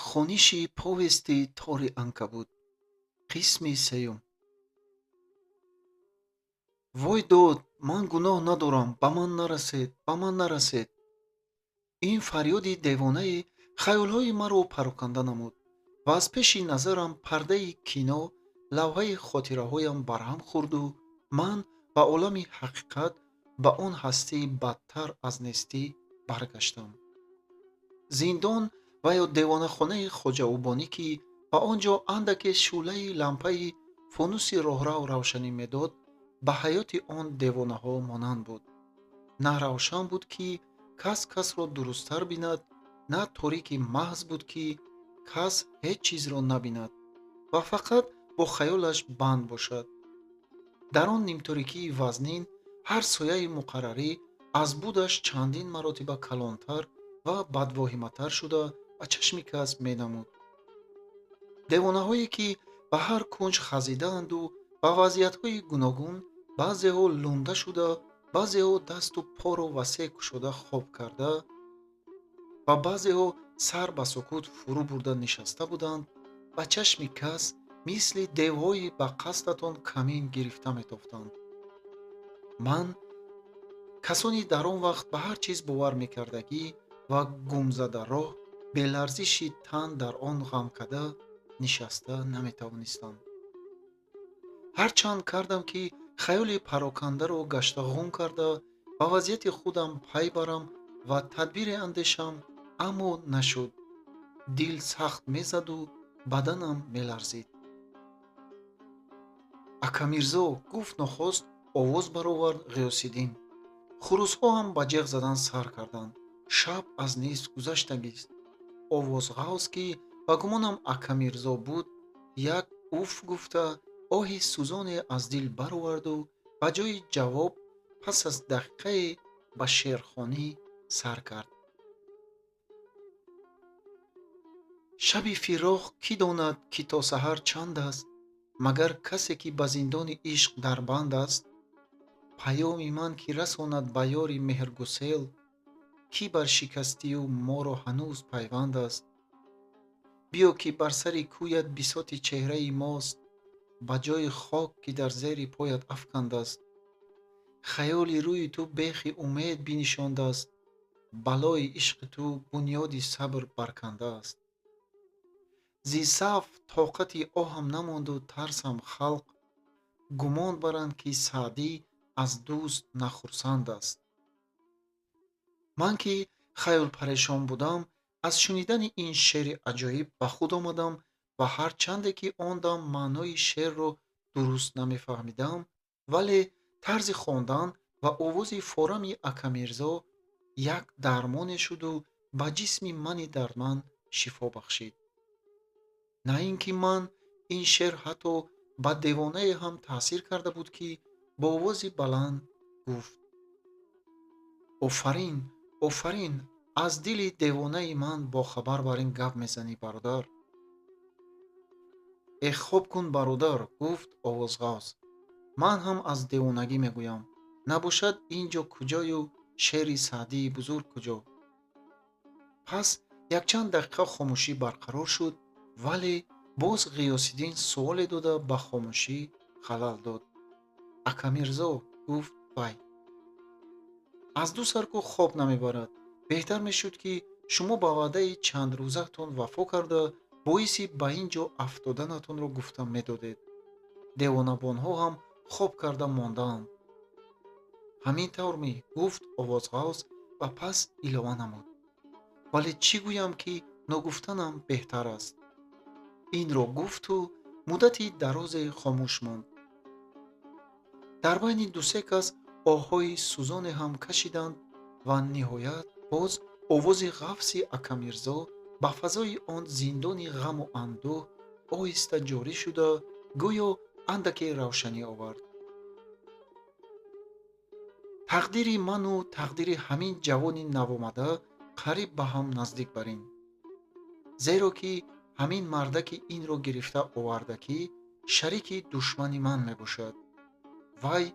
хониши повести Тори Анкабут. Қисми сеюм. Вой дод, ман гуноҳ надорам, ба ман нарасед, ба ман нарасед. Ин фарёди девонаи хаёлҳои маро пароканда намуд ва аз пеши назарам пардаи кино, лавҳаи хотираҳоям барҳам хӯрду ман ба олами ҳақиқат, ба он ҳастии бадтар аз нестӣ баргаштам. Зиндон ва ё девонахонаи Хоҷа Убонӣ, ки ба он ҷо андаке шӯълаи лампаи фонуси роҳрав равшанӣ медод, ба ҳаёти он девонаҳо монанд буд. На равшан буд, ки кас касро дурусттар бинад, на торики маҳз буд, ки кас ҳеҷ чизро набинад ва фақат бо хаёлаш банд бошад. Дар он нимторикии вазнин ҳар сояи муқаррарӣ аз будаш чандин маротиба калонтар ва бадвоҳиматар шуда ба чашми кас менамуд. Девонаҳое, ки ба ҳар кунҷ хазидаанду ба вазъиятҳои гуногун, баъзеҳо лунда шуда, баъзеҳо дасту поро васеъ кушода хоб карда ва баъзеҳо сар ба сукут фурӯ бурда нишаста буданд, ба чашми кас мисли девҳои ба қасдатон камин гирифта метофтанд. ман касони дар он вақт ба ҳар чиз бовар мекардагӣ ва гумзада роҳ беларзиши тан дар он ғамкада нишаста наметавонистам. ҳарчанд кардам, ки хаёли парокандаро гаштағун карда ба вазъияти худам пай барам ва тадбире андешам, аммо нашуд. Дил сахт мезаду баданам меларзид. Акамирзо, гуфт нохост, овоз баровард Ғиёсиддин. Хурусҳо ҳам ба ҷеғ задан сар карданд. Шаб аз нисф гузаштагист. Овозғавз, ки ба гумонам Акамирзо буд, як уф гуфта оҳи сӯзоне аз дил бароварду ба ҷои ҷавоб пас аз дақиқае ба шеърхонӣ сар кард. Шаби фироғ кӣ донад, ки то саҳар чанд аст? Магар касе, ки ба зиндони ишқ дар банд аст? Паёми ман ки расонад ба ёри меҳргусел, кӣ бар шикастию моро ҳанӯз пайванд аст? биё, ки бар сари кӯят бисоти чеҳраи мост, ба ҷои хок, ки дар зери поят афкандааст. хаёли рӯи ту бехи умед бинишондааст, балои ишқи ту бунёди сабр баркандааст. зи саф тоқати оҳам намонду тарсам халқ, гумон баранд, ки саъдӣ аз дӯст нахурсанд аст. ман, ки хаёлпарешон будам, аз шунидани ин шеъри аҷоиб ба худ омадам ва ҳарчанде ки он дам маънои шеърро дуруст намефаҳмидам, вале тарзи хондан ва овози форами Акамирзо як дармоне шуду ба ҷисми мани дардманд шифо бахшид. На ин ки ман ин шеър ҳатто ба девонае ҳам таъсир карда буд, ки бо овози баланд гуфт: офарин, офарин, аз дили девонаи ман бохабар бар ин гап мезанӣ, бародар. Хоб кун, бародар, гуфт овозғавз. ман ҳам аз девонагӣ мегӯям, набошад ин ҷо куҷою шеъри Саъдии бузург куҷо? пас якчанд дақиқа хомӯшӣ барқарор шуд, вале боз Ғиёсиддин суоле дода ба хомӯшӣ халал дод. Акамирзо, гуфт вай, аз ду сарку хоб намебарад. беҳтар мешуд, ки шумо ба ваъдаи чандрӯзаатон вафо карда боиси ба ин ҷо афтоданатонро гуфта медодед. Девонабонҳо ҳам хоб карда мондаанд. ҳамин тавр ми, гуфт овозғавз ва пас илова намуд. вале чӣ гӯям, ки ногуфтанам беҳтар аст. инро гуфту муддати дарозе хомӯш монд. дар байни дусе кас оҳҳои сӯзоне ҳам кашиданд ва ниҳоят боз овози ғафси Акамирзо ба фазои он зиндони ғаму андӯҳ оҳиста ҷорӣ шуда, гӯё андаке равшанӣ овард. тақдири ману тақдири ҳамин ҷавони навомада қариб ба ҳам наздик барин. зеро ки ҳамин мардаки инро гирифта овардакӣ шарики душмани ман мебошад. вай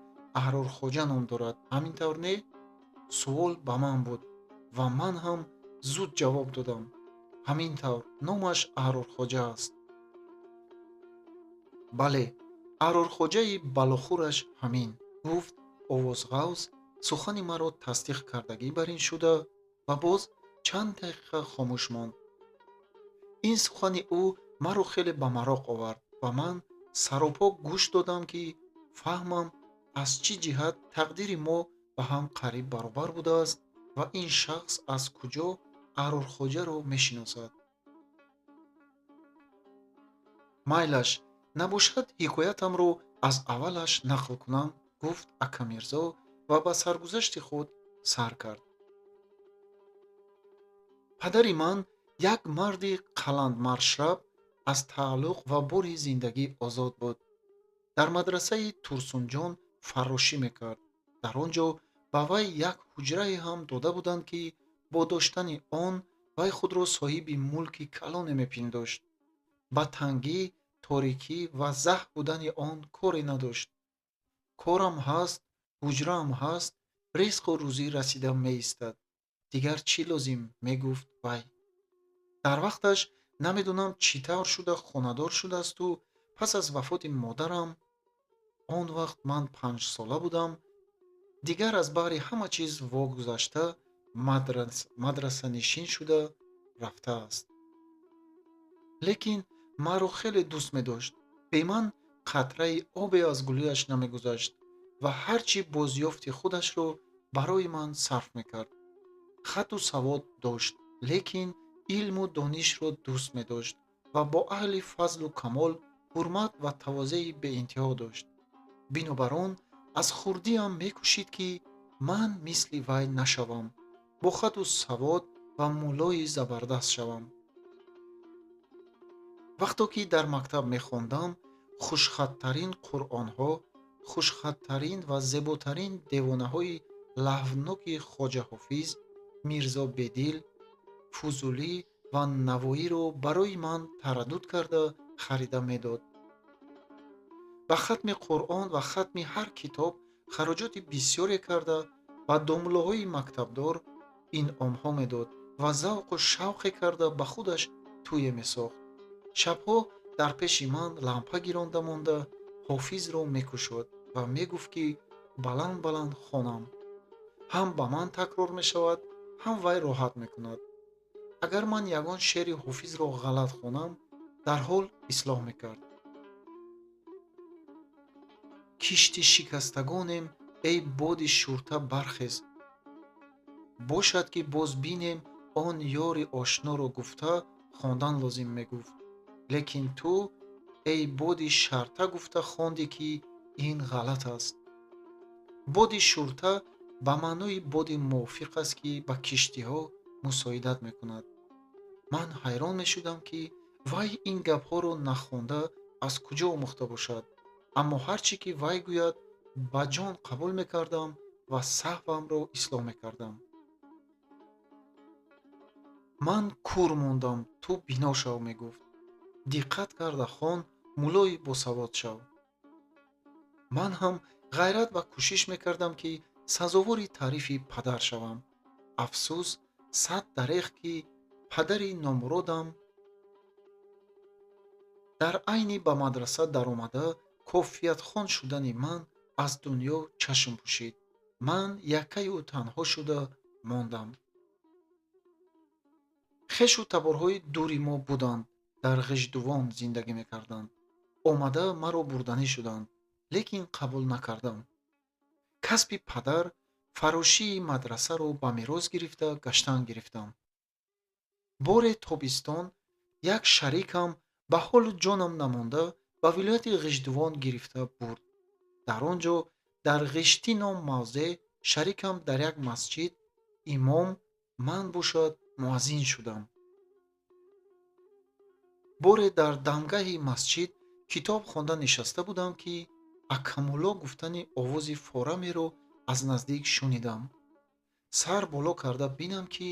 Аҳрорхоҷа ном дорад, ҳамин тавр не? Суол ба ман буд ва ман ҳам зуд ҷавоб додам. ҳамин тавр номаш Аҳрорхоҷа аст. бале, Аҳрорхоҷаи балохӯраш ҳамин, гуфт овозғавз сухани маро тасдиқ кардагӣ бар ин шуда ва боз чанд дақиқа хомӯш монд. ин сухани ӯ маро хеле ба мароқ овард ва ман саропо гӯш додам, ки фаҳмам аз чӣ ҷиҳат тақдири мо ба ҳам қариб баробар будааст ва ин шахс аз куҷо Аҳрорхоҷаро мешиносад. майлаш, набошад ҳикоятамро аз аввалаш нақл кунам, гуфт Акамирзо ва ба саргузашти худ сар кард. падари ман як марди қаландмаршраб, аз тааллуқ ва бори зиндагӣ озод буд. дар мадрасаи Турсунҷон фаррошӣ мекард. дар он ҷо ба вай як ҳуҷрае ҳам дода буданд, ки бо доштани он вай худро соҳиби мулки калоне мепиндошт. ба тангӣ, торикӣ ва заҳ будани он коре надошт. корам ҳаст, ҳуҷраам ҳаст, ризқу рӯзӣ расида меистад. дигар чӣ лозим, мегуфт вай. дар вақташ намедонам чӣ тавр шуда хонадор шудаасту пас аз вафоти модарам, он вақт ман 5 сола будам, дигар аз баҳри ҳама чиз вогузашта мадрасанишин шуда рафтааст. лекин маро хеле дӯст медошт. бе ман қатраи обе аз гулӯяш намегузашт ва ҳар чӣ бозёфти худашро барои ман сарф мекард. хату савод дошт, лекин илму донишро дӯст медошт ва бо аҳли фазлу камол ҳурмат ва тавозеи беинтиҳо дошт. бинобар он аз хурдиам мекӯшид, ки ман мисли вай нашавам, бо хату савод ва муллои забардаст шавам. вақто ки дар мактаб мехондам, хушхаттарин қуръонҳо, хушхаттарин ва зеботарин девонаҳои лаҳвноки Хоҷа Ҳофиз, Мирзо Бедил, Фузулӣ ва Навоиро барои ман тараддуд карда харида медод. ба хатми Қуръон ва хатми ҳар китоб хароҷоти бисёре карда ба домлаҳои мактабдор инъомҳо медод ва завқу шавқе карда ба худаш тӯе месохт. шабҳо дар пеши ман лампа гиронда монда Ҳофизро мекушод ва мегуфт, ки баланд баланд хонам. ҳам ба ман такрор мешавад, ҳам вай роҳат мекунад. агар ман ягон шеъри Ҳофизро ғалат хонам, дарҳол ислоҳ мекард. кишти шикастагонем, эй боди шӯрта бархез. бошад, ки боз бинем он ёри ошноро гуфта хондан лозим мегуфт. лекин ту, эй боди шарта гуфта хондӣ, ки ин ғалат аст. боди шӯрта ба маънои боди мувофиқ аст, ки ба киштиҳо мусоидат мекунад. ман ҳайрон мешудам, ки вай ин гапҳоро нахонда аз куҷо омӯхта бошад, аммо ҳар чӣ ки вай гӯяд ба ҷон қабул мекардам ва саҳвамро ислоҳ мекардам. ман кур мондам, ту бино шав, мегуфт. диққат карда хон, муллои босавод шав. ман ҳам ғайрат ва кӯшиш мекардам, ки сазовори таърифи падар шавам. афсӯс, 100 дарех, ки падари номуродам дар айни ба мадраса даромада кофиятхон шудани ман аз дунё чашм пӯшид. ман якаю танҳо шуда мондам. хешу таборҳои дури мо буданд, дар Ғиҷдувон зиндагӣ мекарданд. омада маро бурданӣ шуданд, лекин қабул накардам. касби падар, фарошии мадрасаро ба мерос гирифта гаштан гирифтам. боре тобистон як шарикам ба ҳолу ҷонам намонда ба вилояти Ғиҷдувон гирифта бурд. дар он ҷо дар ғишти ном мавзеъ шарикам дар як масҷид имом, ман бошад муаззин шудам. боре дар дамгаҳи масҷид китоб хонда нишаста будам, ки Акамулло гуфтани овози форамеро аз наздик шунидам. сар боло карда бинам, ки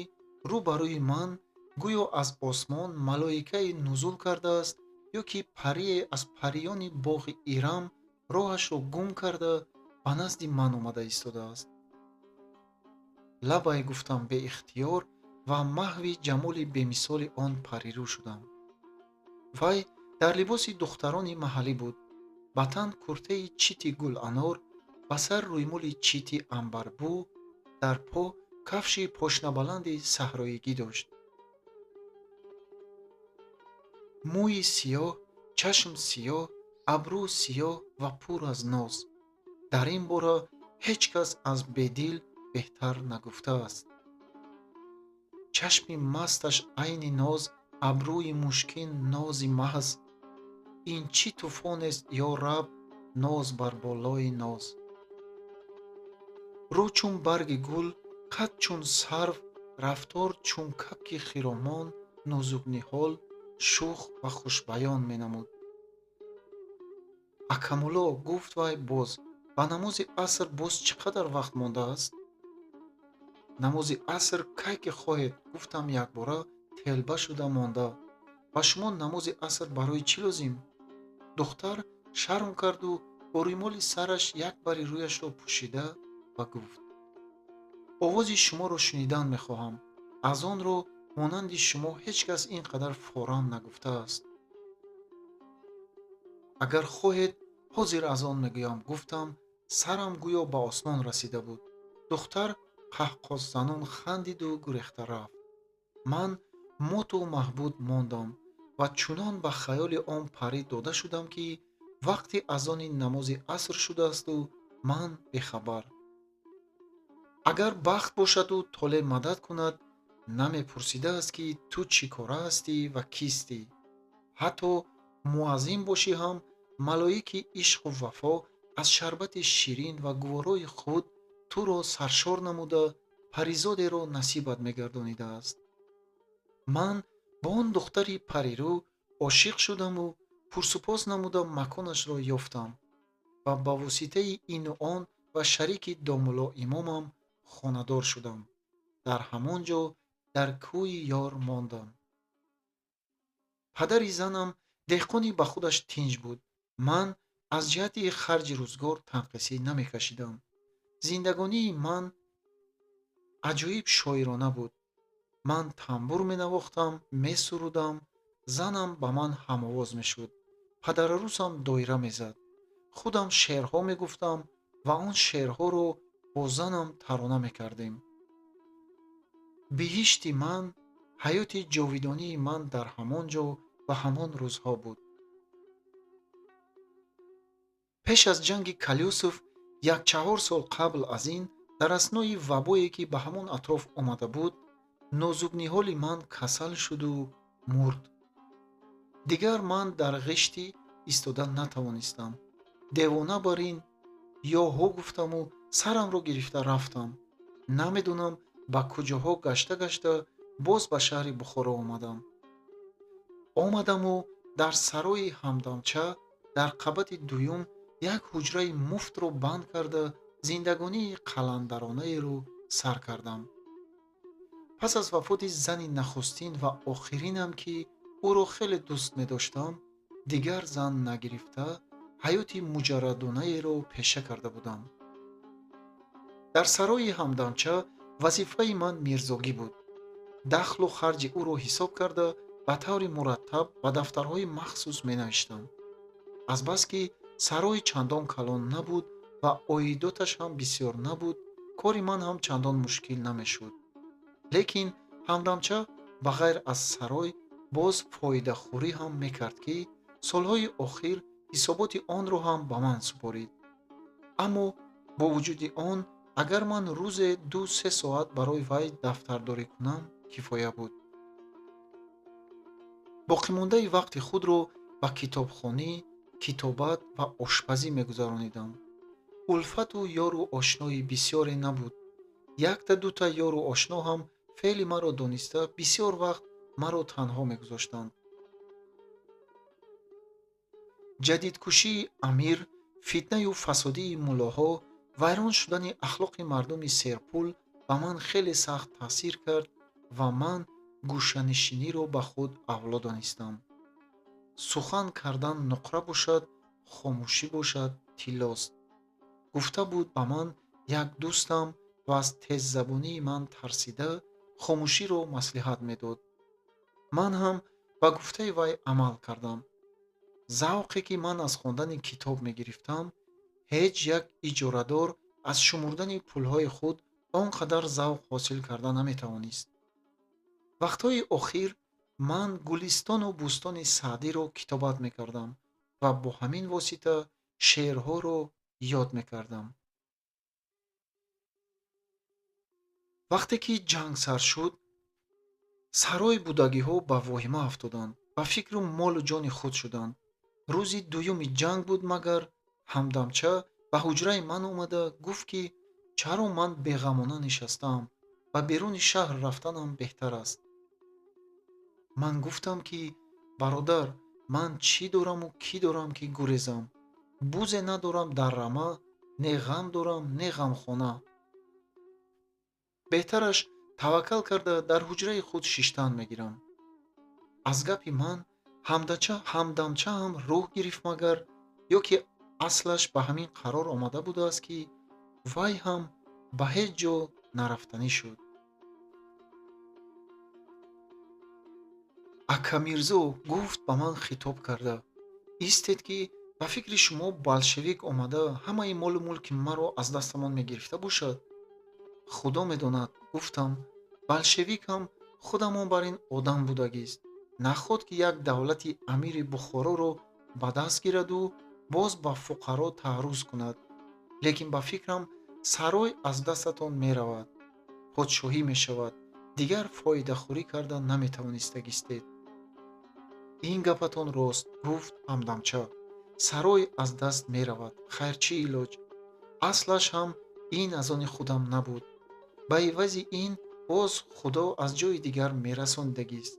рӯ ба рӯи ман гӯё аз осмон малоикае нузул кардааст, ё ки парие аз париёни боғи Ирам роҳашро гум карда ба назди ман омада истодааст. лабай гуфтам беихтиёр ва маҳви ҷамоли бемисоли он парирӯ шудам. вай дар либоси духтарони маҳаллӣ буд. ба тан куртаи чити гуланор, ба сар рӯймоли чити амбарбӯ, дар по кафши пошнабаланди саҳроигӣ дошт. мӯи сиёҳ, чашм сиёҳ, абрӯ сиёҳ ва пур аз ноз. дар ин бора ҳеҷ кас аз бедил беҳтар нагуфтааст. чашми масташ айни ноз, абрӯи мушкин нози маҳз. ин чӣ тӯфонест ё раб, ноз бар болои ноз. рӯ чун барги гул, қад чун сарв, рафтор чун кабки хиромон, нозукниҳол, шух ва хушбаён менамуд. акамулло, гуфт вай боз, ба намози аср боз чӣ қадар вақт мондааст? намози аср кай ки хоҳед, гуфтам якбора телба шуда монда. ба шумо намози аср барои чӣ лозим? духтар шарм карду бо рӯймоли сараш як бари рӯяшро пӯшида ва гуфт: овози шуморо шунидан мехоҳам. аз онро монанди шумо ҳеҷ кас ин қадар форан нагуфтааст. агар хоҳед ҳозир аз он мегӯям, гуфтам. сарам гӯё ба осмон расида буд. духтар қаҳқоззанон хандиду гурехта рафт. ман моту маҳбуд мондам ва чунон ба хаёли он парӣ дода шудам, ки вақти азони намози аср шудаасту ман бехабар. агар бахт бошаду толе мадад кунад, намепурсидааст ки ту чӣ кора ҳастӣ ва кистӣ. ҳатто муаззин бошӣ ҳам, малоики ишқу вафо аз шарбати ширин ва гуворои худ туро саршор намуда, паризодеро насибат мегардонидааст. ман ба он духтари парирӯ ошиқ шудаму пурсупос намуда маконашро ёфтам ва ба воситаи ину он ва шарики домуло имомам хонадор шудам. дар ҳамон ҷо дар кӯи ёр мондам. падари занам деҳқони ба худаш тинҷ буд. ман аз ҷиҳати харҷи рӯзгор танқисӣ намекашидам. зиндагонии ман аҷоиб шоирона буд. ман тамбур менавохтам, месурудам, занам ба ман ҳамовоз мешуд, падарарӯсам доира мезад. худам шеърҳо мегуфтам ва он шеърҳоро бо занам тарона мекардем. биҳишти ман, ҳаёти ҷовидонии ман дар ҳамон ҷо ва ҳамон рӯзҳо буд. пеш аз ҷанги Калёсов 1-4 сол қабл аз ин, дар аснои вабое ки ба ҳамон атроф омада буд, нозукниҳоли ман касал шуду мурд. дигар ман дар ғишти истода натавонистам. девона бар ин ё ҳо гуфтаму сарамро гирифта рафтам. намедонам ба куҷоҳо гашта гашта боз ба шаҳри Бухоро омадам. омадаму дар сарои Ҳамдамча дар қабати дуюм як ҳуҷраи муфтро банд карда, зиндагонии қаландаронаеро сар кардам. пас аз вафоти зани нахустин ва охиринам, ки ӯро хеле дӯст медоштам, дигар зан нагирифта, ҳаёти муҷаррадонаеро пеша карда будам. дар сарои Ҳамдамча вазифаи ман мирзогӣ буд. дахлу харҷи ӯро ҳисоб карда, ба таври мураттаб ба дафтарҳои махсус менавиштам. азбаски сарой чандон калон набуд ва оидоташ ҳам бисёр набуд, кори ман ҳам чандон мушкил намешуд. лекин Ҳамдамча ба ғайр аз сарой боз фоидахӯрӣ ҳам мекард, ки солҳои охир ҳисоботи онро ҳам ба ман супорид. аммо бо вуҷуди он, агар ман рӯзе 2-3 соат барои вай дафтардорӣ кунам, кифоя буд. боқимондаи вақти худро ба китобхонӣ, китобат ва ошпазӣ мегузаронидам. улфату ёру ошнои бисёре набуд. якта дута ёру ошно ҳам феъли маро дониста бисёр вақт маро танҳо мегузоштанд. ҷадидкушии амир, фитнаю фасодии муллоҳо, вайрон шудани ахлоқи мардуми серпул ба ман хеле сахт таъсир кард ва ман гӯшанишиниро ба худ авло донистам. сухан кардан нуқра бошад, хомӯшӣ бошад тиллост. гуфта буд ба ман як дӯстам ва аз теззабонии ман тарсида, хомӯширо маслиҳат медод. ман ҳам ба гуфтаи вай амал кардам. завқе ки ман аз хондани китоб мегирифтам, ҳеҷ як иҷорадор аз шумурдани пулҳои худ он қадар завқ ҳосил карда наметавонист. вақтҳои охир ман гулистону бӯстони Саъдиро китобат мекардам ва бо ҳамин восита шеърҳоро ёд мекардам. вақте ки ҷанг сар шуд, сарои будагиҳо ба воҳима афтоданд, ба фикру молу ҷони худ шуданд. рӯзи дуюми ҷанг буд, магар ҳамдамча ба ҳуҷраи ман омада гуфт, ки чаро ман беғамона нишастаам ва беруни шаҳр рафтанам беҳтар аст. ман гуфтам, ки бародар, ман чӣ дораму кӣ дорам, ки гурезам? бузе надорам дар рама, не ғам дорам, не ғамхона. беҳтараш таваккал карда дар ҳуҷраи худ шиштан мегирам. аз гапи ман ҳамдамча ҳам рӯҳ гирифт, магар ё ки аслаш ба ҳамин қарор омада будааст, ки вай ҳам ба ҳеҷ ҷо нарафтанӣ шуд. Акамирзо гуфт ба ман хитоб карда: истед, ки ба фикри шумо болшевик омада ҳамаи молу мулки маро аз дастамон мегирифта бошад? худо медонад, гуфтам, болшевик ҳам худамон бар ин одам будагист. нахот ки як давлати амири Бухороро ба даст гираду боз ба фуқаро таърруз кунад. лекин ба фикрам сарой аз дастатон меравад, подшоҳӣ мешавад, дигар фоидахӯрӣ карда наметавонистагистед. ин гапатон рост, гуфт ҳамдамча. сарой аз даст меравад, хайр чӣ илоҷ? аслаш ҳам ин аз они худам набуд. ба ивази ин боз худо аз ҷои дигар мерасонидагист.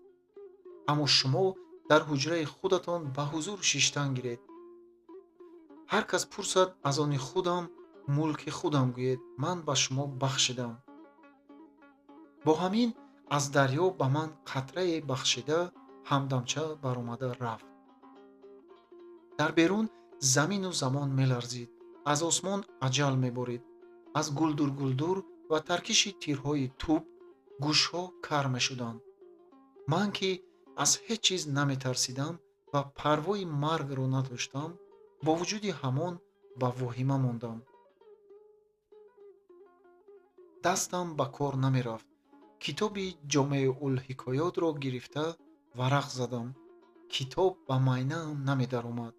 аммо шумо дар ҳуҷраи худатон ба ҳузур шиштан гиред. ҳар кас пурсад аз они худам, мулки худам гӯед, ман ба шумо бахшидам. бо ҳамин аз дарьё ба ман қатрае бахшида, ҳамдамча баромада рафт. дар берун замину замон меларзид, аз осмон аҷал меборид. аз гулдур ва таркиши тирҳои туб гӯшҳо кар мешуданд. ман ки аз ҳеҷ чиз наметарсидам ва парвои маргро надоштам, бо вуҷуди ҳамон ба воҳима мондам. дастам ба кор намерафт. китоби ҷомеъулҳикоётро гирифта варақ задам. китоб ба майнаам намедаромад.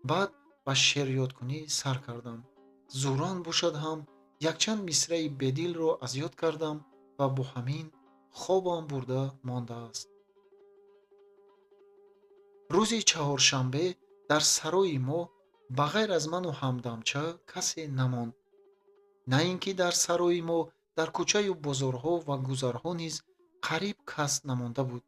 баъд ба шеърёдкунӣ сар кардам. зӯран бошад ҳам якчанд мисраи бедилро аз ёд кардам ва бо ҳамин хобам бурда мондааст. рӯзи чаҳоршанбе дар сарои мо ба ғайр аз ману ҳамдамча касе намонд. на ин ки дар сарои мо, дар кӯчаю бозорҳо ва гузарҳо низ қариб кас намонда буд.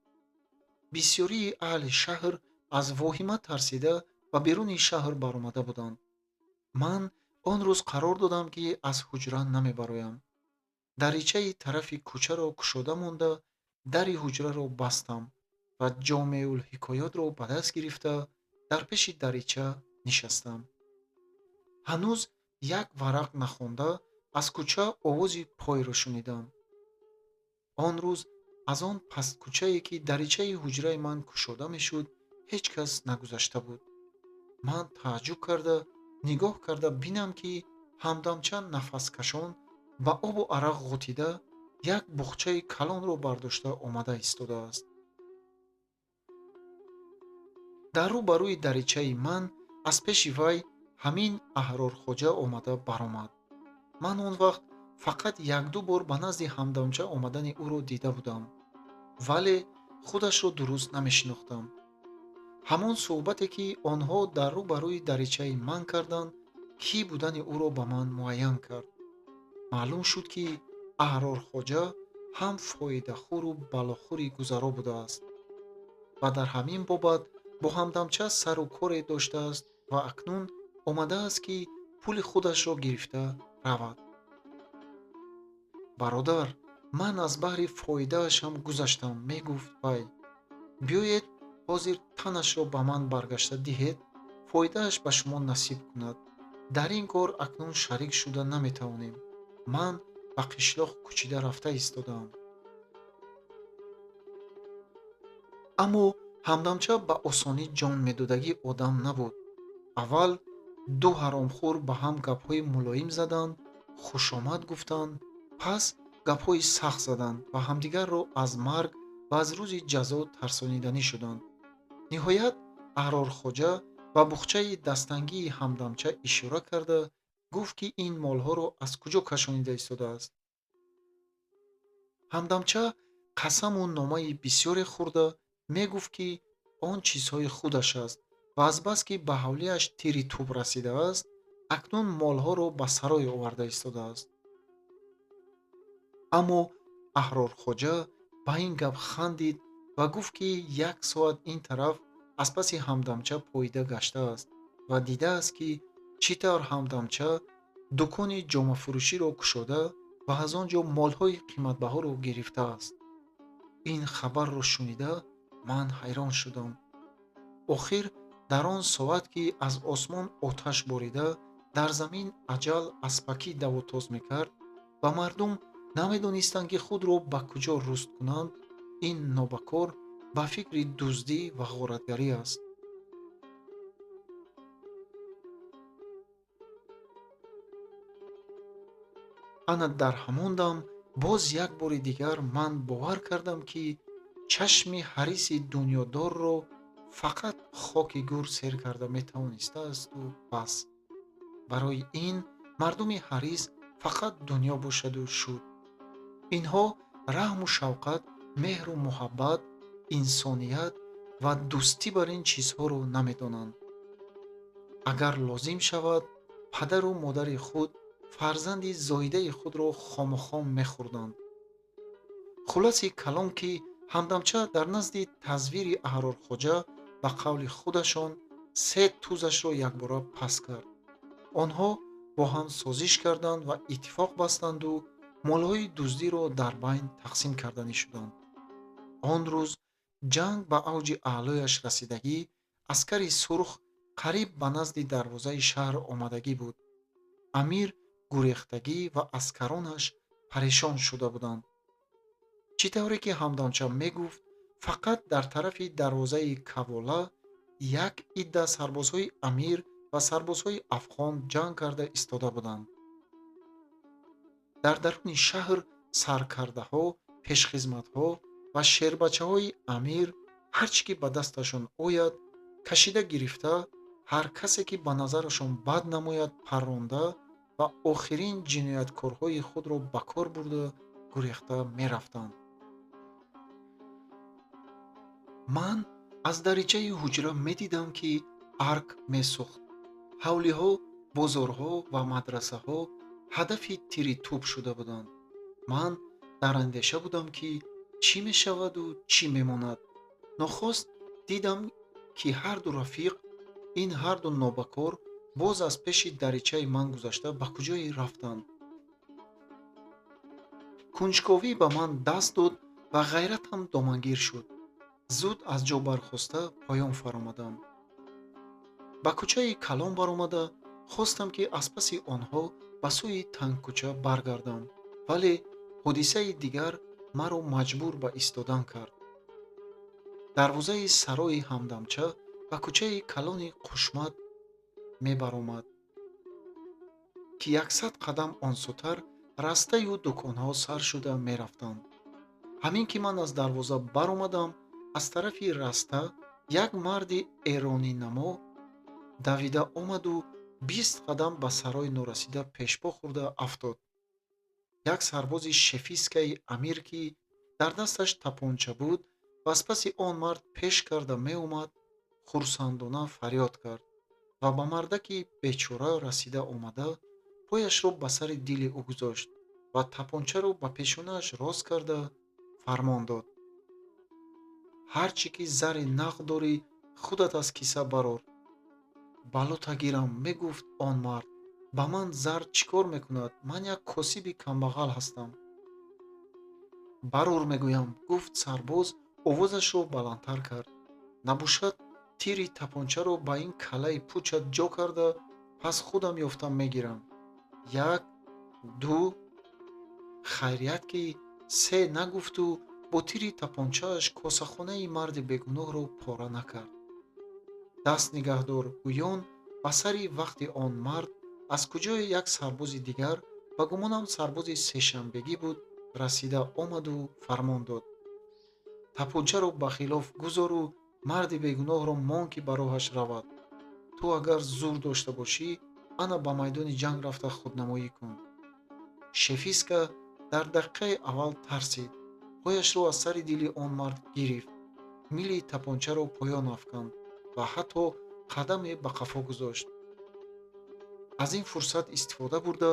бисёрии аҳли шаҳр аз воҳима тарсида ба беруни шаҳр баромада буданд. ман он рӯз қарор додам, ки аз ҳуҷра намебароям. даричаи тарафи кӯчаро кушода монда, дари ҳуҷраро бастам ва ҷомеъулҳикоётро ба даст гирифта дар пеши дарича нишастам. ҳанӯз як варақ нахонда аз кӯча овози пойро шунидам. он рӯз аз он пасткӯчае ки даричаи ҳуҷраи ман кушода мешуд, ҳеҷ кас нагузашта буд. ман тааҷҷуб карда нигоҳ карда бинам, ки ҳамдамча нафаскашон ба обу арақ ғутида як буғчаи калонро бардошта омада истодааст. дар рӯ ба рӯи даричаи ман аз пеши вай ҳамин аҳрорхоҷа омада баромад. ман он вақт фақат як-ду бор ба назди ҳамдамча омадани ӯро дида будам, вале худашро дуруст намешинохтам. ҳамон суҳбате, ки онҳо дар рӯ ба рӯи даричаи ман карданд, кӣ будани ӯро ба ман муайян кард. маълум шуд, ки аҳрорхоҷа ҳам фоидахӯру балохӯри гузаро будааст ва дар ҳамин бобат бо ҳамдамча сару коре доштааст ва акнун омадааст, ки пули худашро гирифта равад. бародар, ман аз баҳри фоидаашам гузаштам, мегуфт вай. биёед ҳозир танашро ба ман баргашта диҳед, фоидааш ба шумо насиб кунад. дар ин кор акнун шарик шуда наметавонем. ман ба қишлоқ кӯчида рафта истодаам. аммо ҳамдамча ба осонӣ ҷон медодагӣ одам набуд. аввал ду ҳаромхӯр ба ҳам гапҳои мулоим заданд, хушомад гуфтанд, пас гапҳои сахт заданд ва ҳамдигарро аз марг ва аз рӯзи ҷазо тарсониданӣ шуданд. ниҳоят Аҳрорхоҷа ба бухчаи дастангии ҳамдамча ишора карда гуфт, ки ин молҳоро аз куҷо кашонида истодааст. ҳамдамча қасаму номаи бисёре хӯрда мегуфт, ки он чизҳои худаш аст ва азбаски ба ҳавлияш тири тӯб расидааст, акнун молҳоро ба сарой оварда истодааст. аммо Аҳрорхоҷа ба ин гап хандид ва гуфт, ки 1 соат ин тараф аз паси ҳамдамча поида гаштааст ва дидааст, ки чӣ тавр ҳамдамча дукони ҷомафурӯширо кушода ва аз он ҷо молҳои қиматбаҳоро гирифтааст. ин хабарро шунида ман ҳайрон шудам. охир дар он соат, ки аз осмон оташ борида дар замин аҷал аспакӣ давотоз мекард ва мардум намедонистанд, ки худро ба куҷо руст кунанд, ин нобакор ба фикри дуздӣ ва ғоратгарӣ аст. ана дар ҳамон дам боз як бори дигар ман бовар кардам, ки чашми ҳариси дунёдорро фақат хоки гур сер карда метавонистаасту бас. барои ин мардуми ҳарис фақат дунё бошаду шуд. инҳо раҳму шафқат, меҳру муҳаббат, инсоният ва дӯстӣ бар ин чизҳоро намедонанд. агар лозим шавад, падару модари худ фарзанди зоидаи худро хомухом мехӯрданд. хулоси калом, ки ҳамдамча дар назди тазвири Аҳрорхоҷа ба қавли худашон 3 тӯзашро якбора пас кард. онҳо бо ҳам созиш карданд ва иттифоқ банданду молҳои дуздиро дар байн тақсим карданӣ шуданд. он рӯз ҷанг ба авҷи аълояш расидагӣ, аскари сурх қариб ба назди дарвозаи шаҳр омадагӣ буд. амир гурехтагӣ ва аскаронаш парешон шуда буданд. чӣ тавре ки ҳамдамча мегуфт, фақат дар тарафи дарвозаи кавола як идда сарбозҳои амир ва сарбозҳои афғон ҷанг карда истода буданд. дар даруни шаҳр саркардаҳо, пешхизматҳо ва шербачаҳои амир ҳар чӣ ки ба дасташон ояд кашида гирифта, ҳар касе ки ба назарашон бад намояд парронда ва охирин ҷинояткорҳои худро ба кор бурда гурехта мерафтанд. ман аз даричаи ҳуҷра медидам, ки арк месӯхт. ҳавлиҳо, бозорҳо ва мадрасаҳо ҳадафи тири тӯб шуда буданд. ман дар андеша будам, ки чӣ мешаваду чӣ мемонад. нохост дидам, ки ҳарду рафиқ, ин ҳарду нобакор боз аз пеши даричаи ман гузашта ба куҷое рафтанд. кунҷковӣ ба ман даст дод ва ғайратам домангир шуд. зуд аз ҷо бархоста поён фаромадам. ба кӯчаи калон баромада хостам, ки аз паси онҳо ба сӯи тангкӯча баргардам, вале ҳодисаи дигар маро маҷбур ба истодан кард. дарвозаи сарои ҳамдамча ба кӯчаи калони қушмат мебаромад, ки 100 қадам онсутар растаю дуконҳо сар шуда мерафтанд. ҳамин ки ман аз дарвоза баромадам, аз тарафи раста як марди эронинамо давида омаду 20 қадам ба сарой норасида пешпо хӯрда афтод. як сарбози шефискаи амир, ки дар дасташ тапонча буд ва аз паси он мард пеш карда меомад, хурсандона фарёд кард ва ба мардаки бечора расида омада пояшро ба сари дили ӯ гузошт ва тапончаро ба пешонааш рост карда фармон дод: ҳар чӣ ки зари нақд дорӣ, худат аз киса барор. балота гирам, мегуфт он мард, ба ман зар чӣ кор мекунад? Ман як косиби камбағал ҳастам. барор мегӯям, гуфт сарбоз овозашро баландтар кард. набошад тири тапончаро ба ин калаи пӯчат ҷо карда, пас худам ёфта мегирам. 1, 2, хайрият ки 3 нагуфту бо тири тапончааш косахонаи марди бегуноҳро пора накард. даст нигаҳ дор, гӯён ба сари вақти он мард аз куҷое як сарбози дигар, ба гумонам сарбози сешанбегӣ буд, расида омаду фармон дод: тапончаро ба хилоф гузору марди бегуноҳро мон ки ба роҳаш равад. ту агар зур дошта бошӣ, ана ба майдони ҷанг рафта худнамоӣ кун. Шефиска дар дақиқаи аввал тарсид, пояшро аз сари дили он мард гирифт, мили тапончаро поён афканд ва ҳатто қадаме ба қафо гузошт. аз ин фурсат истифода бурда,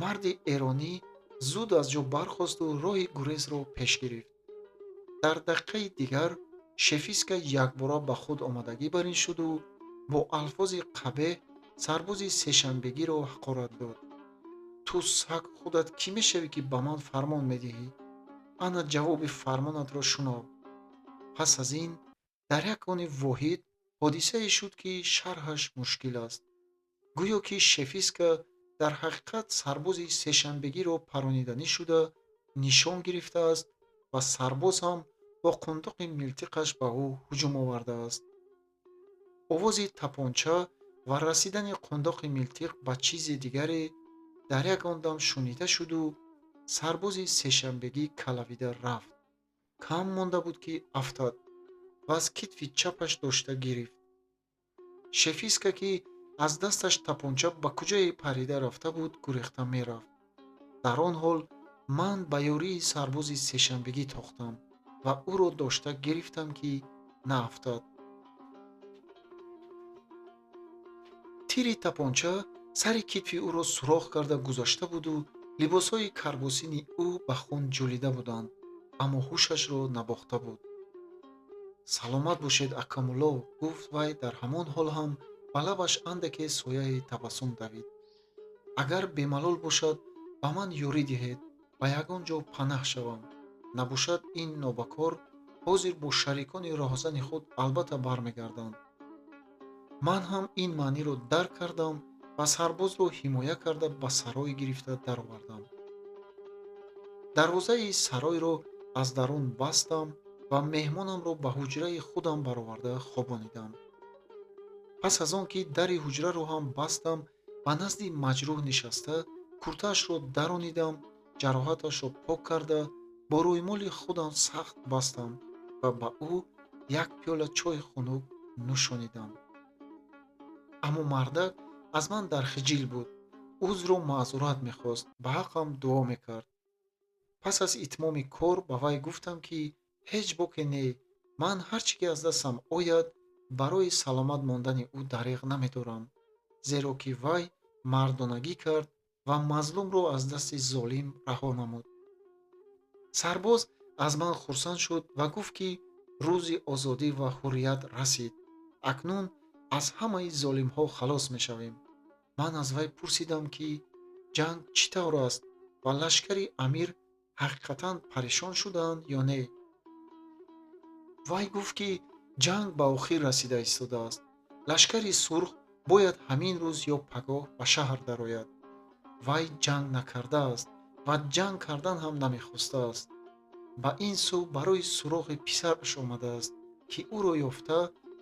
марди эронӣ зуд аз ҷо бархосту роҳи гурезро пеш гирифт. дар дақиқаи дигар Шефиска якбора ба худ омадагӣ бар ин шуду бо алфози қабеҳ сарбози сешанбегиро ҳақорат дод: ту саг, худат кӣ мешавӣ ки ба ман фармон медиҳӣ? ана ҷавоби фармонатро шунав. пас аз ин дар як они воҳид ҳодисае шуд, ки шарҳаш мушкил аст. гӯё ки Шефиска дар ҳақиқат сарбози сешанбегиро парониданӣ шуда нишон гирифтааст ва сарбоз ҳам бо қундуқи милтиқаш ба ӯ ҳуҷум овардааст. овози тапонча ва расидани қундуқи милтиқ ба чизи дигаре дар ягон дам шунида шуду сарбози сешанбегӣ калавида рафт. кам монда буд, ки афтад ва аз китфи чапаш дошта гирифт. Шефиска, ки аз дасташ тапонча ба куҷое парида рафта буд, гурехта мерафт. дар он ҳол ман ба ёрии сарбози сешанбегӣ тохтам ва ӯро дошта гирифтам, ки наафтад. тири тапонча сари китфи ӯро сурох карда гузошта буду либосҳои карбосини ӯ ба хун ҷӯлида буданд, аммо ҳушашро набохта буд. саломат бошед, Акамулло, гуфт вай дар ҳамон ҳол ҳам ба лабаш андаке сояи табассум давид. агар бемалол бошад, ба ман ёрӣ диҳед, ба ягон ҷо панаҳ шавам. набошад, ин нобакор ҳозир бо шарикони роҳзани худ албатта бармегарданд. ман ҳам ин маъниро дарк кардам ва сарбозро ҳимоя карда ба сарой гирифта даровардам. дарвозаи саройро аз дарун бастам ва меҳмонамро ба ҳуҷраи худам бароварда хобонидам. пас аз он ки дари ҳуҷраро ҳам бастам, ба назди маҷрӯҳ нишаста куртаашро даронидам, ҷароҳаташро пок карда, бо рӯймоли худам сахт бастам ва ба ӯ як пиёла чойи хунук нӯшонидам. аммо мардак аз ман дар хиҷил буд, узру маъзурат мехост, ба ҳаққам дуо мекард. пас аз итмоми кор ба вай гуфтам, ки ҳеҷ боке не, ман ҳар чӣ ки аз дастам ояд барои саломат мондани ӯ дареғ намедорам, зеро ки вай мардонагӣ кард ва мазлумро аз дасти золим раҳо намуд. сарбоз аз ман хурсанд шуд ва гуфт, ки рӯзи озодӣ ва ҳуррият расид. акнун аз ҳамаи золимҳо халос мешавем. ман аз вай пурсидам, ки ҷанг чӣ тавр аст ва лашкари амир ҳақиқатан парешон шудаанд ё не. вай гуфт, ки ҷанг ба охир расида истодааст. лашкари сурх бояд ҳамин рӯз ё пагоҳ ба шаҳр дарояд. вай ҷанг накардааст ва ҷанг кардан ҳам намехостааст. ба ин сӯ барои сурохи писараш омадааст, ки ӯро ёфта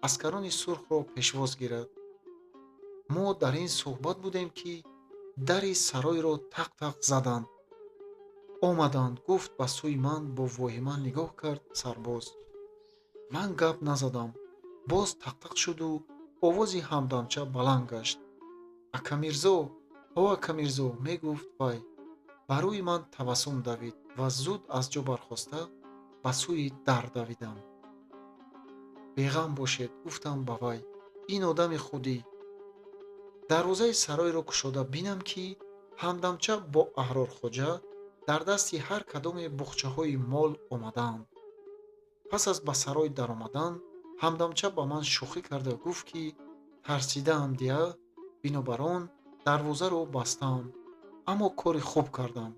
аскарони сурхро пешвоз гирад. мо дар ин суҳбат будем, ки дари саройро тақ-тақ заданд. омаданд, гуфт ба сӯи ман бо воҳима нигоҳ кард сарбоз. ман гап назадам. боз тақ-тақ шуду овози ҳамдамча баланд гашт. Акамирзо, о Акамирзо, мегуфт вай. ба рӯи ман табассум давид ва зуд аз ҷо бархоста ба сӯи дар давидам. беғам бошед, гуфтам ба вай, ин одами худӣ. дарвозаи саройро кушода бинам, ки ҳамдамча бо аҳрорхоҷа дар дасти ҳар кадоме буғчаҳои мол омадаанд. пас аз ба сарой даромадан, ҳамдамча ба ман шӯхӣ карда гуфт, ки тарсидаам дия, бинобар он дарвозаро бастаам, аммо кори хуб кардам.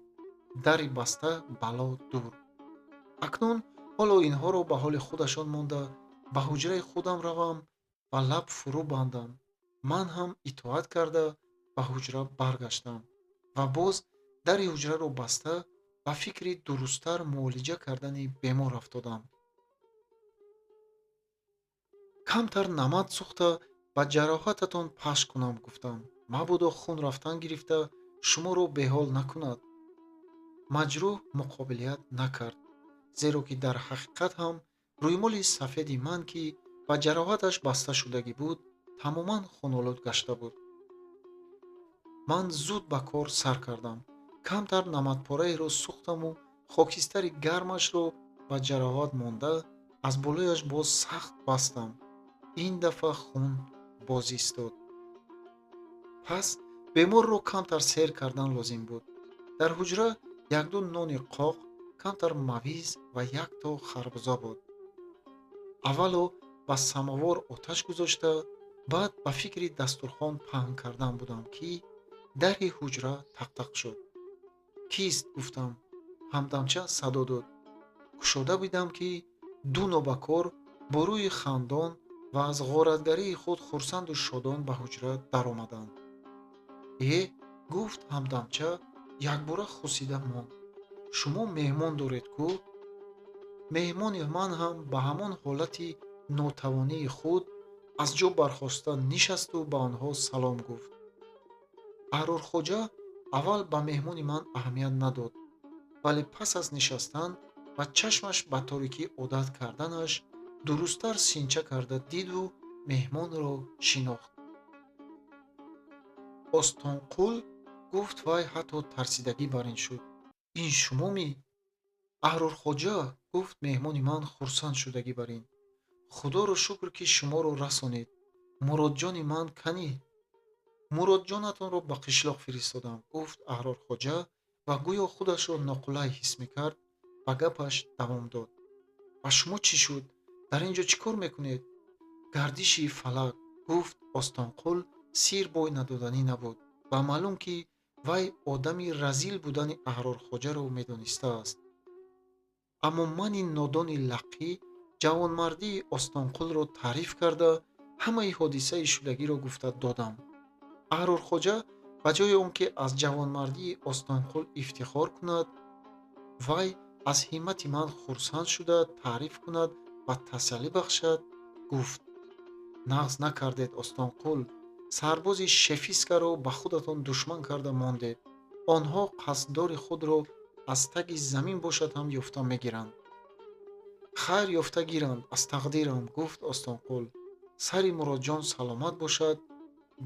дари баста, бало дур. акнун ҳоло инҳоро ба ҳоли худашон монда, ба ҳуҷраи худам равам ва лаб фурӯ бандам. ман ҳам итоат карда ба ҳуҷра баргаштам ва боз дари ҳуҷраро баста ба фикри дурусттар муолиҷа кардани бемор афтодам. камтар намад сӯхта ба ҷароҳататон пахш кунам, гуфтам. Мабодо хун рафтан гирифта шуморо беҳол накунад. маҷрӯҳ муқобилият накард, зеро ки дар ҳақиқат ҳам рӯймоли сафеди ман, ки ба ҷароҳаташ баста шудагӣ буд, тамоман хунолуд гашта буд. ман зуд ба кор сар кардам. камтар намадпораеро сӯхтаму хокистари гармашро ба ҷароҳат монда аз болояш боз сахт бастам. ин дафъа хун боз истод. пас беморро камтар сер кардан лозим буд. дар ҳуҷра якду нони қоқ, камтар мавиз ва як то харбуза буд. аввало ба самовор оташ гузошта, баъд ба фикри дастурхон паҳн кардан будам, ки дари ҳуҷра тақтақ шуд. «Кист?» гуфтам. Ҳамдамча садо дод. кушода бидам, ки ду нобакор бо рӯи хандон ва аз ғоратгарии худ хурсанду шодон ба ҳуҷра даромаданд. «Э?» гуфт ҳамдамча якбора хусида монд. «Шумо меҳмон доред кӯ?» меҳмони ман ҳам ба ҳамон ҳолати нотавонии худ аз ҷо бархоста нишасту ба онҳо салом гуфт. Аҳрорхоҷа аввал ба меҳмони ман аҳамият надод, вале пас аз нишастан ва чашмаш ба торикӣ одат карданаш дурусттар синча карда диду меҳмонро шинохт. «Остонқул?» гуфт вай ҳатто тарсидагӣ бар ин шуд. «Ин шумоми?» «Аҳрорхоҷа», гуфт меҳмони ман хурсанд шудагӣ бар ин. «Худоро шукр, ки шуморо расонид. Муродҷони ман канӣ?» «Муродҷонатонро ба қишлоқ фиристодам», гуфт Аҳрорхоҷа ва гӯё худашро ноқулай ҳис мекард, ба гапаш давом дод. «Ба шумо чӣ шуд? Дар ин ҷо чӣ кор мекунед?» «Гардиши фалак», гуфт Остонқул. Сир бой надоданӣ набуд ва маълум, ки вай одами разил будани Аҳрорхоҷаро медонистааст. аммо мани нодони лақӣ ҷавонмардии Остонқулро таъриф карда, ҳамаи ҳодисаи шудагиро гуфта додам. Аҳрорхоҷа ба ҷои он ки аз ҷавонмардии Остонқул ифтихор кунад, вай аз ҳиммати ман хурсанд шуда таъриф кунад ва тасаллӣ бахшад, гуфт: «Нағз накардед, Остонқул. сарбози шефискаро ба худатон душман карда мондед. онҳо қасддори худро аз таги замин бошад ҳам ёфта мегиранд». «Хайр ёфта гиранд аз тақдирам», гуфт Остонқул. «Сари Муродҷон саломат бошад.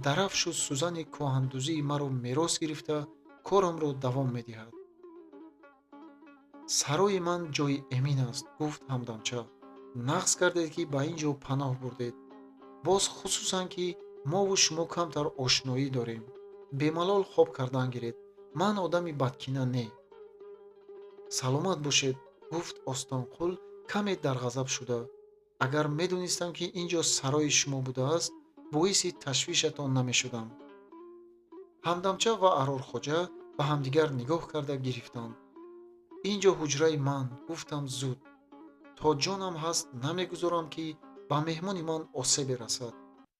Дарафшу сӯзани кӯҳандузии маро мерос гирифта, корамро давом медиҳад». «Сарои ман ҷои эмин аст», гуфт Ҳамдамча. «Нағз кардед, ки ба ин ҷо паноҳ бурдед. боз хусусан, ки мову шумо камтар ошноӣ дорем. Бемалол хоб кардан гиред. Ман одами бадкина не». «Саломат бошед», гуфт Остонқул каме дар ғазаб шуда. «Агар медонистам, ки ин ҷо сарои шумо будааст, боиси ташвишатон намешудам». Ҳамдамча ва Аҳрорхоҷа ба ҳамдигар нигоҳ карда гирифтанд. «Ин ҷо ҳуҷраи ман», гуфтам зуд. «То ҷонам ҳаст намегузорам, ки ба меҳмони ман осебе расад.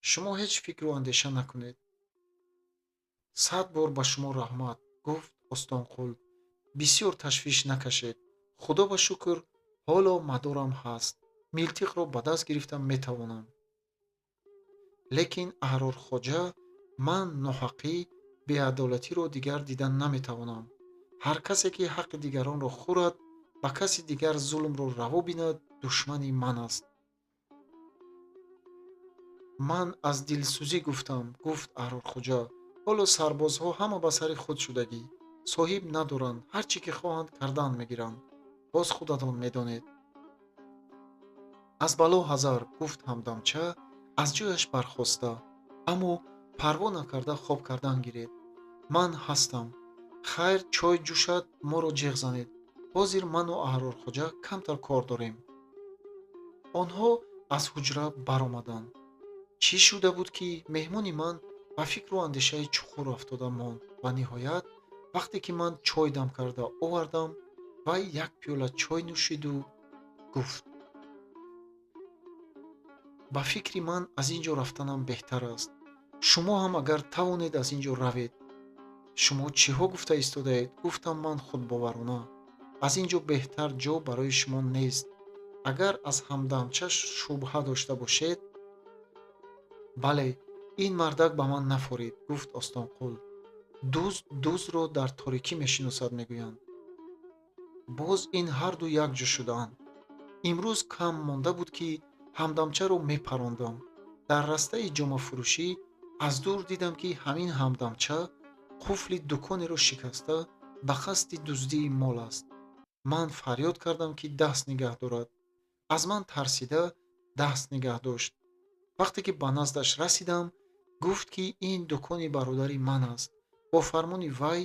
шумо ҳеҷ фикру андеша накунед». «Сад бор ба шумо раҳмат», гуфт Остонқул. «Бисёр ташвиш накашед. худо ба шукр, ҳоло мадорам ҳаст. милтиқро ба даст гирифта метавонам». Лекин Аҳрорхоҷа: «Ман ноҳақӣ, беадолатиро дигар дидан наметавонам. ҳар касе, ки ҳаққи дигаронро хӯрад, ба каси дигар зулмро раво бинад, душмани ман аст». «Ман аз дилсӯзӣ гуфтам», гуфт Аҳрорхоҷа. «Ҳоло сарбозҳо ҳама ба сари худ шудагӣ. соҳиб надоранд, ҳар чӣ ки хоҳанд кардан мегиранд. боз худатон медонед». «Аз бало ҳазар», гуфт Ҳамдамча аз ҷояш бархоста. «Аммо парво накарда хоб кардан гиред. Ман ҳастам. Хайр, чой ҷӯшад, моро ҷиғ занед. ҳозир ману Аҳрорхоҷа камтар кор дорем». онҳо аз ҳуҷра баромаданд. Чӣ шуда буд, ки меҳмони ман ба фикру андешаи чуқур афтода монд ва ниҳоят, вақте ки ман чой дам карда овардам, вай як пиёла чой нӯшиду гуфт: «Ба фикри ман аз ин ҷо рафтанам беҳтар аст. шумо ҳам агар тавонед аз ин ҷо равед». «Шумо чиҳо гуфта истодаед?» гуфтам ман худбоварона. аз ин ҷо беҳтар ҷо барои шумо нест. Агар аз ҳамдамча шубҳа дошта бошед. Бале, ин мардак ба ман нафорид, гуфт Остонқул. Дузд дуздро дар торикӣ мешиносад, мегӯянд. Боз ин ҳарду як ҷо шудаанд. имрӯз кам монда буд, ки ҳамдамчаро мепарондам. Дар растаи ҷомафурӯшӣ аз дур дидам, ки ҳамин ҳамдамча қуфли дуконеро шикаста ба қасди дуздии мол аст. ман фарёд кардам, ки даст нигаҳ дорад. аз ман тарсида даст нигаҳ дошт. вақте ки ба наздаш расидам, гуфт, ки ин дукони бародари ман аст. бо фармони вай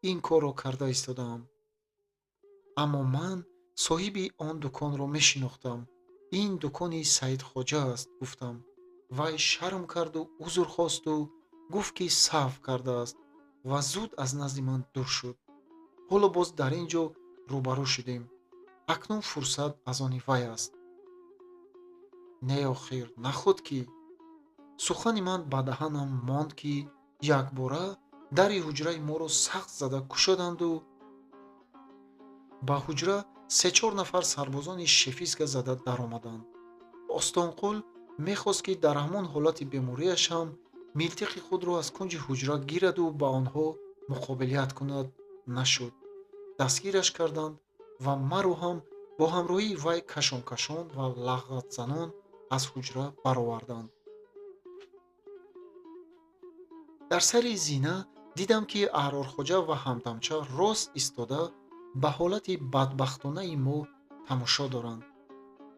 ин корро карда истодаам. аммо ман соҳиби он дуконро мешинохтам. ин дукони Саидхоҷа аст, гуфтам. вай шарм карду узр хосту гуфт, ки саҳв кардааст ва зуд аз назди ман дур шуд. ҳоло боз дар ин ҷо рӯбарӯ шудем. акнун фурсат аз они вай аст. Не охир нахуд ки. сухани ман ба даҳанам монд, ки якбора дари ҳуҷраи моро сахт зада кушоданду ба ҳуҷра 3-4 нафар сарбозони шефиска зада даромаданд. Остонқул мехост, ки дар ҳамон ҳолати бемориаш ҳам милтиқи худро аз кунҷи ҳуҷра гираду ба онҳо муқобилият кунад, нашуд. дастгираш карданд ва маро ҳам бо ҳамроҳии вай кашон ва лағатзанон аз ҳуҷра бароварданд. дар сари зина дидам, ки Аҳрорхоҷа ва ҳамдамча рост истода ба ҳолати бадбахтонаи мо тамошо доранд.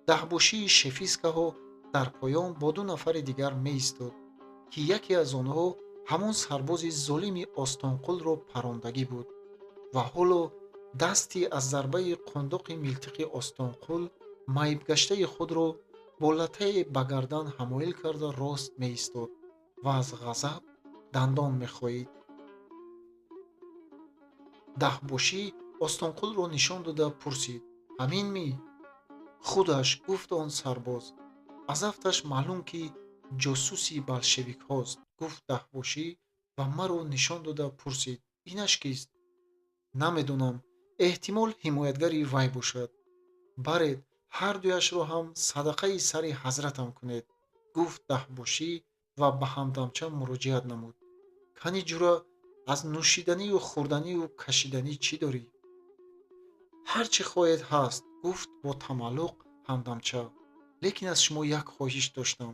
даҳбошии шефискаҳо дар поён бо 2 нафари дигар меистод, ки яке аз онҳо ҳамон сарбози золими Остонқулро парондагӣ буд ва ҳоло дасти аз зарбаи қундуқи милтиқи Остонқул майбгаштаи худро бо латтае ба гардан ҳамоил карда рост меистод ва аз ғазаб дандон мехоид. даҳбошӣ Остонқулро нишон дода пурсид: ҳамин ми? худаш, гуфт он сарбоз. аз афташ маълум, ки ҷосуси болшевикҳост, гуфт даҳбошӣ ва маро нишон дода пурсид: инаш кист? намедонам, эҳтимол ҳимоятгари вай бошад. баред, ҳардуяшро ҳам садақаи сари ҳазратам кунед, гуфт даҳбошӣ ва ба ҳамдамча муроҷиат намуд. кани ҷура аз нӯшиданию хӯрданию кашиданӣ чӣ дорӣ? ҳар чӣ хоҳед ҳаст, гуфт бо тамаллуқ ҳамдамча. лекин аз шумо як хоҳиш доштам.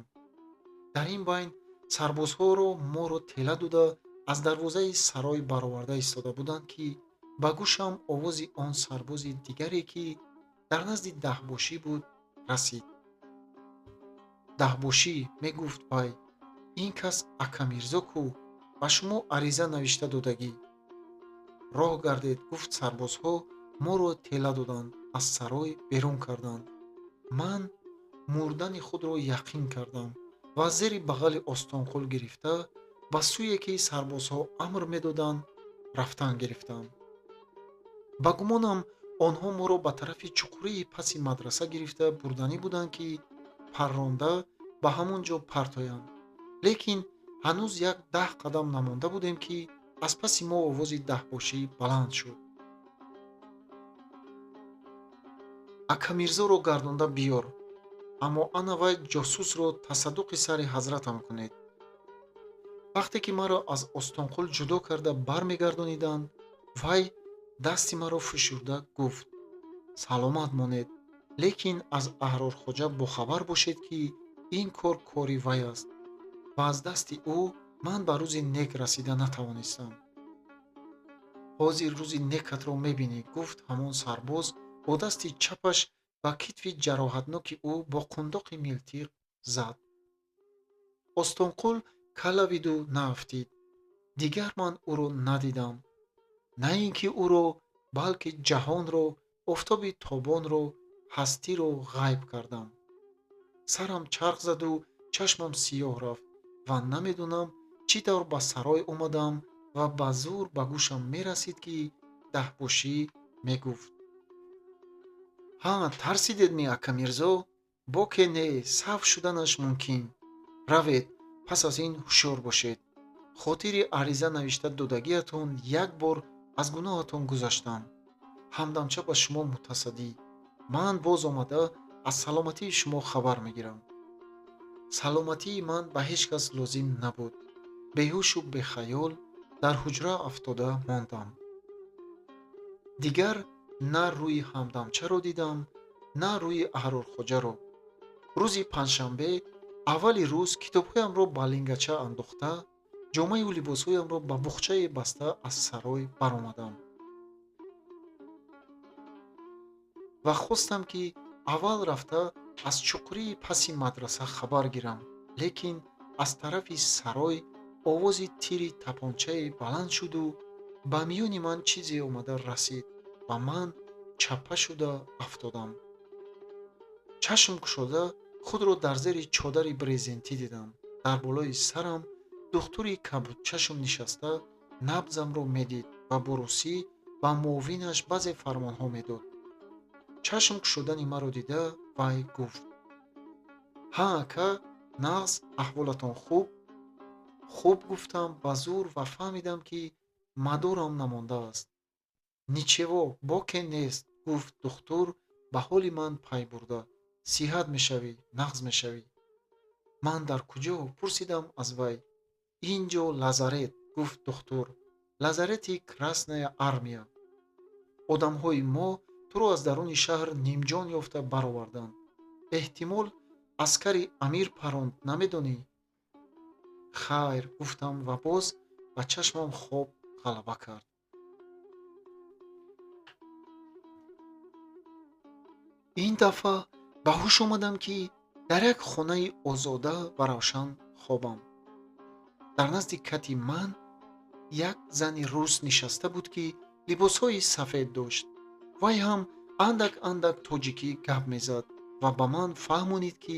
дар ин байн сарбозҳоро моро тела дода аз дарвозаи сарой бароварда истода буданд, ки ба гӯшам овози он сарбози дигаре, ки дар назди даҳбошӣ буд, расид. даҳбошӣ, мегуфт вай, ин кас Акамирзо ку? ба шумо ариза навишта додагӣ. роҳ гардед, гуфт сарбозҳо моро тела доданд, аз сарой берун карданд. ман мурдани худро яқин кардам ва аз зери бағали Остонқул гирифта ба сӯе, ки сарбозҳо амр медоданд, рафтан гирифтам. ба гумонам онҳо моро ба тарафи чуқурии паси мадраса гирифта бурданӣ буданд, ки парронда ба ҳамон ҷо партоянд. лекин ҳанӯз 10 қадам намонда будем, ки аз паси мо овози даҳбошӣ баланд шуд. Акамирзоро гардонда биёр, аммо ана вай ҷосусро тасаддуқи сари ҳазратам кунед. вақте ки маро аз Остонқул ҷудо карда бармегардониданд, вай дасти маро фушурда гуфт: саломат монед, лекин аз Аҳрорхоҷа бохабар бошед, ки ин кор кори вай аст ва аз дасти ӯ ман ба рӯзи нек расида натавонистам. ҳозир рӯзи некатро мебинӣ, гуфт ҳамон сарбоз бо дасти чапаш ба китфи ҷароҳатноки ӯ бо қундуқи милтиқ зад. Остонқул калавиду наафтид. дигар ман ӯро надидам. на ин ки ӯро, балки ҷаҳонро, офтоби тобонро, ҳастиро ғайб кардам. сарам чарх заду чашмам сиёҳ рафт ва намедонам чӣ тавр ба сарой омадам ва ба зур ба гӯшам мерасид, ки даҳбошӣ мегуфт: ҳа, тарсидед ми, Акамирзо? бо ке не, саф шуданаш мумкин. равед, пас аз ин ҳушёр бошед. хотири ариза навишта додагиатон як бор аз гуноҳатон гузаштам. ҳамдамча ба шумо мутасаддӣ. Ман боз омада аз саломатии шумо хабар мегирам. саломатии ман ба ҳеҷ кас лозим набуд. беҳушу бехаёл дар ҳуҷра афтода мондам. дигар на рӯи ҳамдамчаро дидам, на рӯи аҳрорхоҷаро. рӯзи панҷшанбе аввали рӯз китобҳоямро ба лингача андохта, ҷомаи либосҳоямро ба бухчае баста аз сарой баромадам ва хостам, ки аввал рафта аз чуқурии паси мадраса хабар гирам. лекин аз тарафи сарой овози тири тапончае баланд шуду ба миёни ман чизе омада расид ва ман чаппа шуда афтодам. чашм кушода худро дар зери чодари брезентӣ дидам. дар болои сарам духтури кабудчашм нишаста набзамро медид ва бо русӣ ба муовинаш баъзе фармонҳо медод. чашм кушодани маро дида вай гуфт: «Ҳа ака, нағз аҳволатон хуб?» «Хуб», гуфтам ба зур ва фаҳмидам, ки мадорам намондааст. «Ничево, боке нест», гуфт духтур ба ҳоли ман пай бурда. «Сиҳат мешавӣ, нағз мешавӣ». «Ман дар куҷо?» пурсидам аз вай. «Ин ҷо лазарет», гуфт духтур. «Лазарети Красная армия. Одамҳои мо туро аз даруни шаҳр нимҷон ёфта бароварданд. Эҳтимол аскари амир паронд, намедонӣ?» «Хайр», гуфтам ва боз ба чашмам хоб ғалаба кард. ин дафъа ба ҳуш омадам, ки дар як хонаи озода ва равшан хобам. дар назди кати ман як зани рус нишаста буд, ки либосҳои сафед дошт. вай ҳам андак андак тоҷикӣ гап мезад ва ба ман фаҳмонид, ки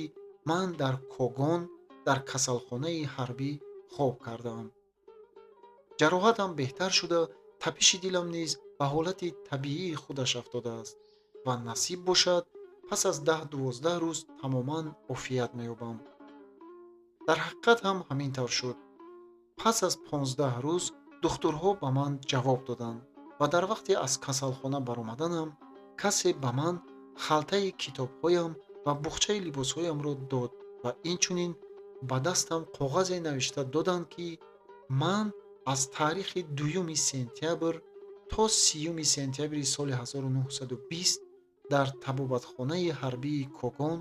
ман дар Когон дар касалхонаи ҳарбӣ хоб кардаам. ҷароҳатам беҳтар шуда, тапиши дилам низ ба ҳолати табиии худаш афтодааст ва насиб бошад, пас аз 10-12 рӯз тамоман офият меёбам. дар ҳақиқат ҳам ҳамин тавр шуд. пас аз 15 рӯз духтурҳо ба ман ҷавоб доданд ва дар вақте аз касалхона баромаданам, касе ба ман халтаи китобҳоям ва бухчаи либосҳоямро дод ва инчунин ба дастам коғазе навишта доданд, ки ман аз таърихи 2 сентябр то 30 сентябри соли 1920 дар табобатхонаи ҳарбии Когон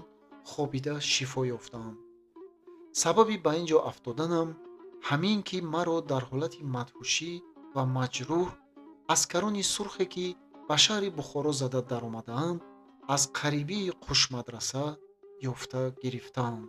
хобида шифо ёфтаам. сабаби ба ин ҷо афтоданам ҳамин, ки маро дар ҳолати мадҳушӣ ва маҷрӯҳ аскарони сурхе, ки ба шаҳри Бухоро зада даромадаанд, аз қарибии Қушмадраса ёфта гирифтаанд.